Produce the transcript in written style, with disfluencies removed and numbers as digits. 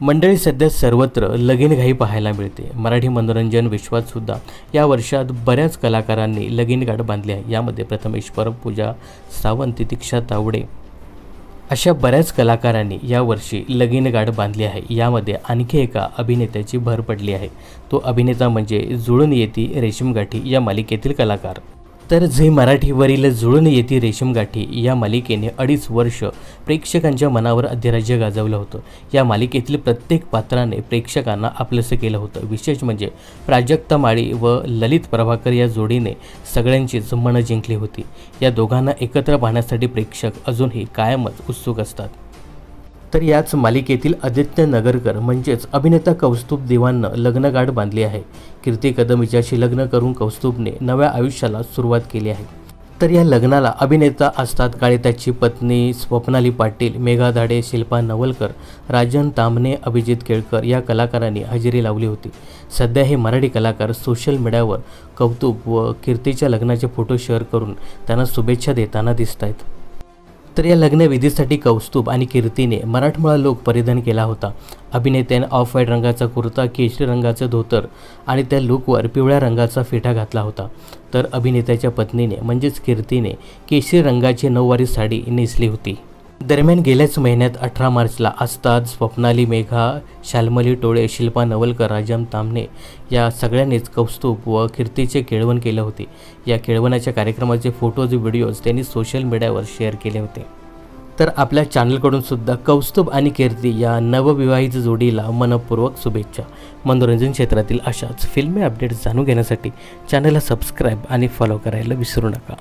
मंडळी, सध्या सर्वत्र लगीनघाई पाहायला मिळते। मराठी मनोरंजन विश्वात सुद्धा या वर्षात बऱ्याच कलाकारांनी लगीनगाठ बांधली आहे। यामध्ये प्रथमेश परब, पूजा सावंत, तितिक्षा तावडे अशा बऱ्याच कलाकारांनी यावर्षी लगीनगाठ बांधली आहे। यामध्ये आणखी एका अभिनेत्याची भर पडली आहे। तो अभिनेता म्हणजे जुळून येती रेशीमगाठी या मालिकेतील कलाकार। तर झी मराठीवरील जुळून येती रेशीमगाठी या मालिकेने 2.5 वर्ष प्रेक्षकांच्या मनावर अधिराज्य गाजवलं होतं। या मालिकेतील प्रत्येक पात्राने प्रेक्षकांना आपलंसं केलं होतं। विशेष म्हणजे प्राजक्ता माळी व ललित प्रभाकर या जोडीने सगळ्यांचीच मनं जिंकली होती। या दोघांना एकत्र पाहण्यासाठी प्रेक्षक अजूनही कायमच उत्सुक असतात। तर याच मालिकेतील आदित्य नगरकर म्हणजेच अभिनेता कौस्तुभ देवांनं लग्नगाठ बांधली आहे। कीर्ती कदम हिच्याशी लग्न करून कौस्तुभने नव्या आयुष्याला सुरुवात केली आहे। तर या लग्नाला अभिनेता असतात काळे, त्याची पत्नी स्वप्नाली पाटील, मेघा धाडे, शिल्पा नवलकर, राजन ताम्हणे, अभिजित केळकर या कलाकारांनी हजेरी लावली होती। सध्या हे मराठी कलाकार सोशल मीडियावर कौस्तुभ व कीर्तीच्या लग्नाचे फोटो शेअर करून त्यांना शुभेच्छा देताना दिसत आहेत। तर या लग्नविधीसाठी कौस्तुभ आणि कीर्तीने मराठमोळा लूक परिधान केला होता। अभिनेत्याने ऑफ व्हाईट रंगाचा कुर्ता, केशरी रंगाचं धोतर आणि त्या लूकवर पिवळ्या रंगाचा फेटा घातला होता। तर अभिनेत्याच्या पत्नीने म्हणजेच कीर्तीने केशरी रंगाची नऊवारी साडी नेसली होती। दरम्यान गेल्याच महिन्यात 18 मार्चला असतात स्वप्नाली, मेघा, शाल्मली टोळे, शिल्पा नवलकर, राजन ताम्हणे या सगळ्यांनीच कौस्तुभ व कीर्तीचे केळवण केले होते। या केळवणाच्या कार्यक्रमाचे फोटोज, व्हिडिओज त्यांनी सोशल मीडियावर शेअर केले होते। तर आपल्या चॅनलकडून सुद्धा कौस्तुभ आणि कीर्ती या नवविवाहित जोडीला मनपूर्वक शुभेच्छा। मनोरंजन क्षेत्रातील अशाच फिल्मी अपडेट्स जाणून घेण्यासाठी चॅनलला सबस्क्राईब आणि फॉलो करायला विसरू नका।